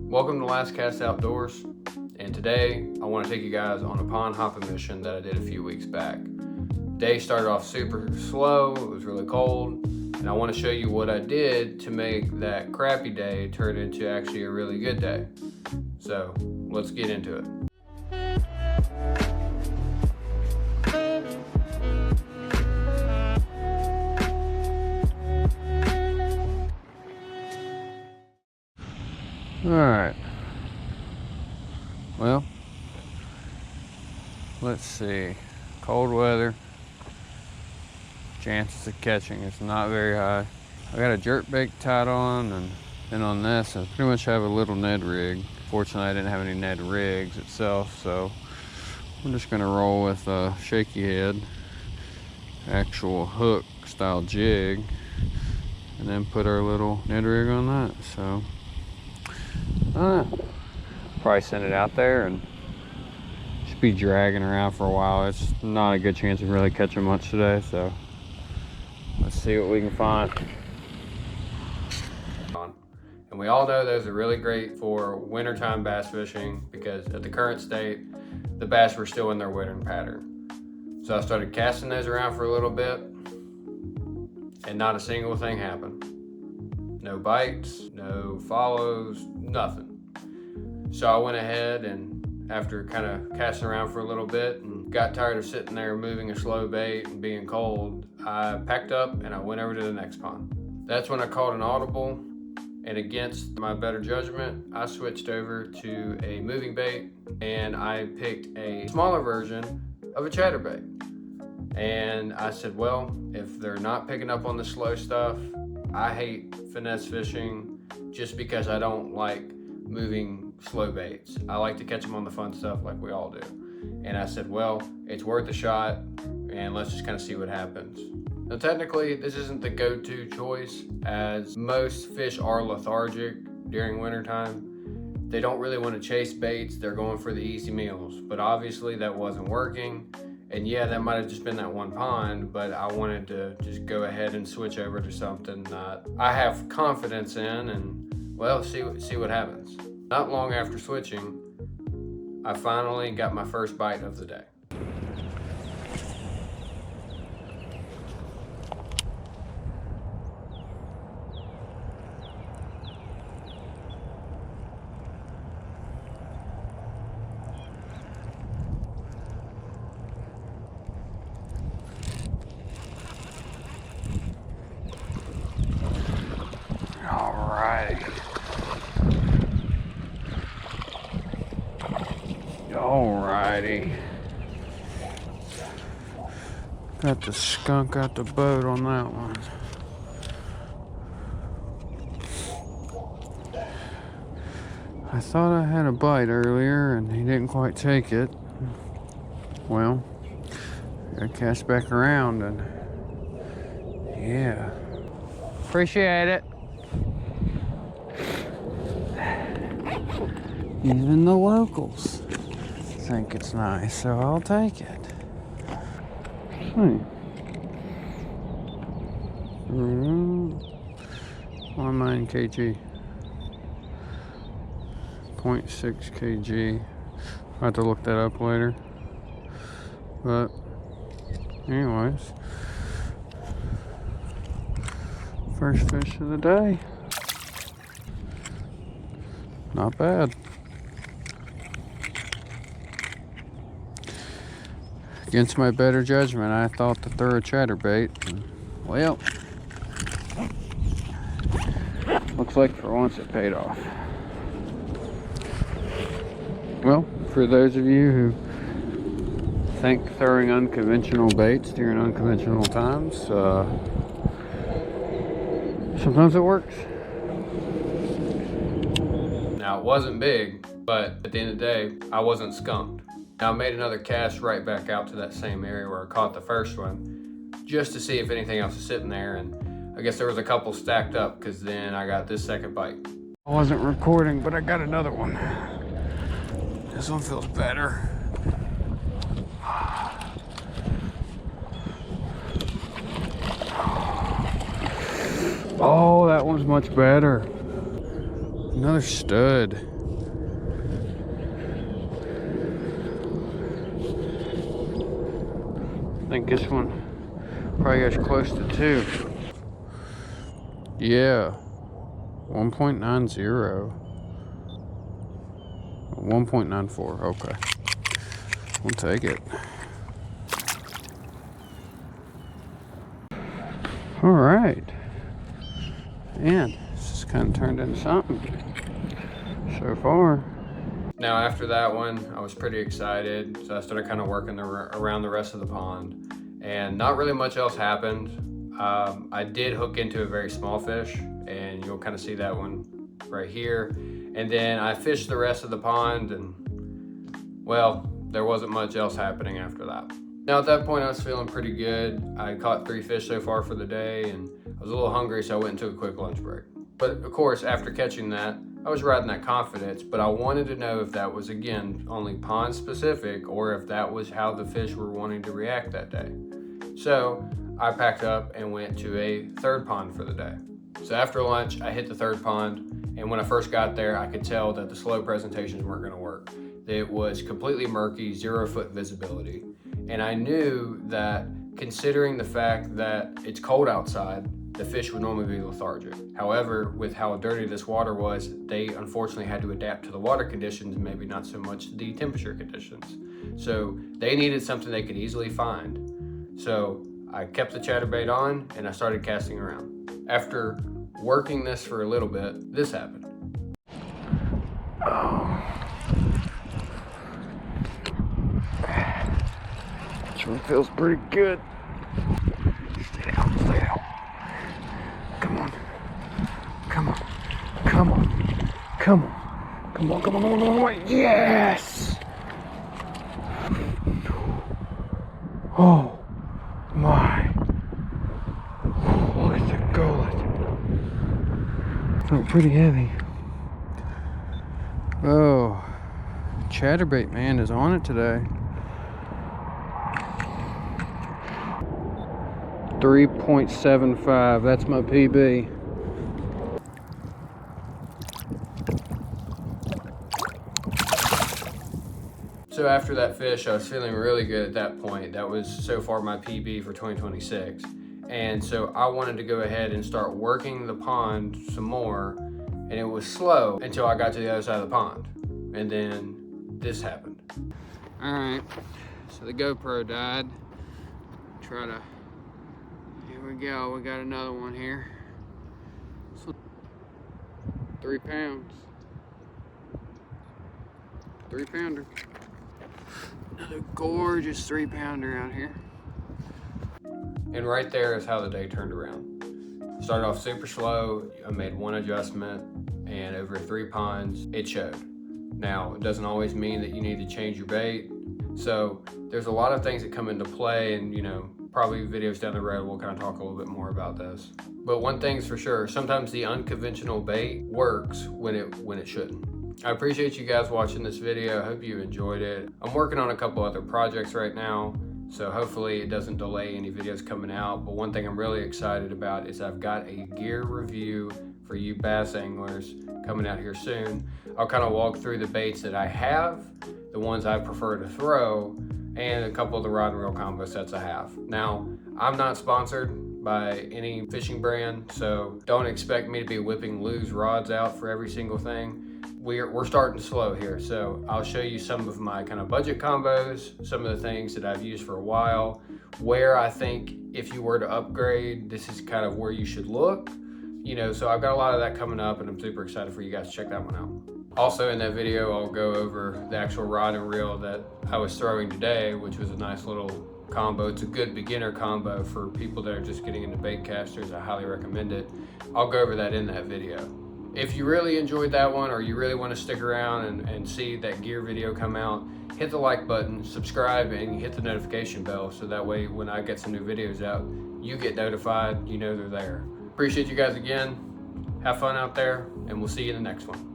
Welcome to Last Cast Outdoors, and today I want to take you guys on a pond hopping mission that I did a few weeks back. Day started off super slow, it was really cold, and I want to show you what I did to make that crappy day turn into actually a really good day. So let's get into it. Alright, well, let's see, cold weather, chances of catching is not very high. I got a jerkbait tied on, and then on this I pretty much have a little Ned rig. Fortunately I didn't have any Ned rigs itself, so I'm just going to roll with a shaky head, actual hook style jig, and then put our little Ned rig on that. So probably send it out there and just be dragging around for a while. It's not a good chance of really catching much today, so let's see what we can find. And we all know those are really great for wintertime bass fishing because at the current state, the bass were still in their wintering pattern. So I started casting those around for a little bit, and not a single thing happened. No bites, no follows, nothing. So I went ahead and after kind of casting around for a little bit and got tired of sitting there moving a slow bait and being cold, I packed up and I went over to the next pond. That's when I caught an audible, and against my better judgment, I switched over to a moving bait and I picked a smaller version of a chatterbait. And I said, well, if they're not picking up on the slow stuff, I hate finesse fishing just because I don't like moving slow baits. I like to catch them on the fun stuff like we all do. And I said, well, it's worth a shot and let's just kind of see what happens. Now technically, this isn't the go-to choice as most fish are lethargic during wintertime. They don't really want to chase baits, they're going for the easy meals. But obviously that wasn't working. And yeah, that might have just been that one pond, but I wanted to just go ahead and switch over to something that I have confidence in and, well, see what happens. Not long after switching, I finally got my first bite of the day. Alrighty. Got the skunk out the boat on that one. I thought I had a bite earlier and he didn't quite take it. Well, I cast back around and yeah. Appreciate it. Even the locals think it's nice, so I'll take it. 1 kg. 0.6 kg. I'll have to look that up later. But anyways, first fish of the day. Not bad. Against my better judgment, I thought to throw a chatterbait. Well, looks like for once it paid off. Well, for those of you who think throwing unconventional baits during unconventional times, sometimes it works. Now, it wasn't big, but at the end of the day, I wasn't skunked. Now, I made another cast right back out to that same area where I caught the first one, just to see if anything else is sitting there, and I guess there was a couple stacked up because then I got this second bite. I wasn't recording, but I got another one. This one feels better. Oh, that one's much better. Another stud. I think this one probably goes close to 2. Yeah, 1.90. 1.94, okay. We'll take it. All right. And this has kind of turned into something so far. Now after that one, I was pretty excited. So I started kind of working around the rest of the pond, and not really much else happened. I did hook into a very small fish, and you'll kind of see that one right here. And then I fished the rest of the pond, and well, there wasn't much else happening after that. Now at that point, I was feeling pretty good. I caught 3 fish so far for the day, and I was a little hungry, so I went and took a quick lunch break. But of course, after catching that, I was riding that confidence, but I wanted to know if that was, again, only pond specific, or if that was how the fish were wanting to react that day. So I packed up and went to a 3rd pond for the day. So after lunch, I hit the 3rd pond, and when I first got there, I could tell that the slow presentations weren't gonna work. It was completely murky, 0-foot visibility. And I knew that, considering the fact that it's cold outside, the fish would normally be lethargic. However, with how dirty this water was, they unfortunately had to adapt to the water conditions, maybe not so much the temperature conditions. So they needed something they could easily find. So I kept the chatterbait on and I started casting around. After working this for a little bit, this happened. Oh. This one feels pretty good. Stay down, stay down. Come on. Come on. Come on. Come on. Come on, come on, come on, come on. Yes! Oh my. Look at the gullet. Oh, pretty heavy. Oh, chatterbait man is on it today. 3.75, that's my PB. So after that fish, I was feeling really good at that point. That was so far my PB for 2026. And so I wanted to go ahead and start working the pond some more, and it was slow until I got to the other side of the pond. And then this happened. All right, so the GoPro died. Here we go, we got another one here. 3 pounds. 3-pounder. Another gorgeous 3-pounder out here. And right there is how the day turned around. Started off super slow. I made one adjustment, and over 3 ponds, it showed. Now, it doesn't always mean that you need to change your bait. So there's a lot of things that come into play, and probably videos down the road we'll kind of talk a little bit more about this. But one thing's for sure, sometimes the unconventional bait works when it shouldn't. I appreciate you guys watching this video. I hope you enjoyed it. I'm working on a couple other projects right now, so hopefully it doesn't delay any videos coming out. But one thing I'm really excited about is I've got a gear review for you bass anglers coming out here soon. I'll kind of walk through the baits that I have, the ones I prefer to throw, and a couple of the rod and reel combo sets I have. Now, I'm not sponsored by any fishing brand, so don't expect me to be whipping Lew's rods out for every single thing. We're starting slow here, so I'll show you some of my kind of budget combos, some of the things that I've used for a while, where I think if you were to upgrade, this is kind of where you should look. So I've got a lot of that coming up, and I'm super excited for you guys to check that one out. Also in that video, I'll go over the actual rod and reel that I was throwing today, which was a nice little combo. It's a good beginner combo for people that are just getting into bait casters. I highly recommend it. I'll go over that in that video. If you really enjoyed that one, or you really want to stick around and see that gear video come out, hit the like button, subscribe, and hit the notification bell, so that way when I get some new videos out, you get notified, they're there. Appreciate you guys again. Have fun out there, and we'll see you in the next one.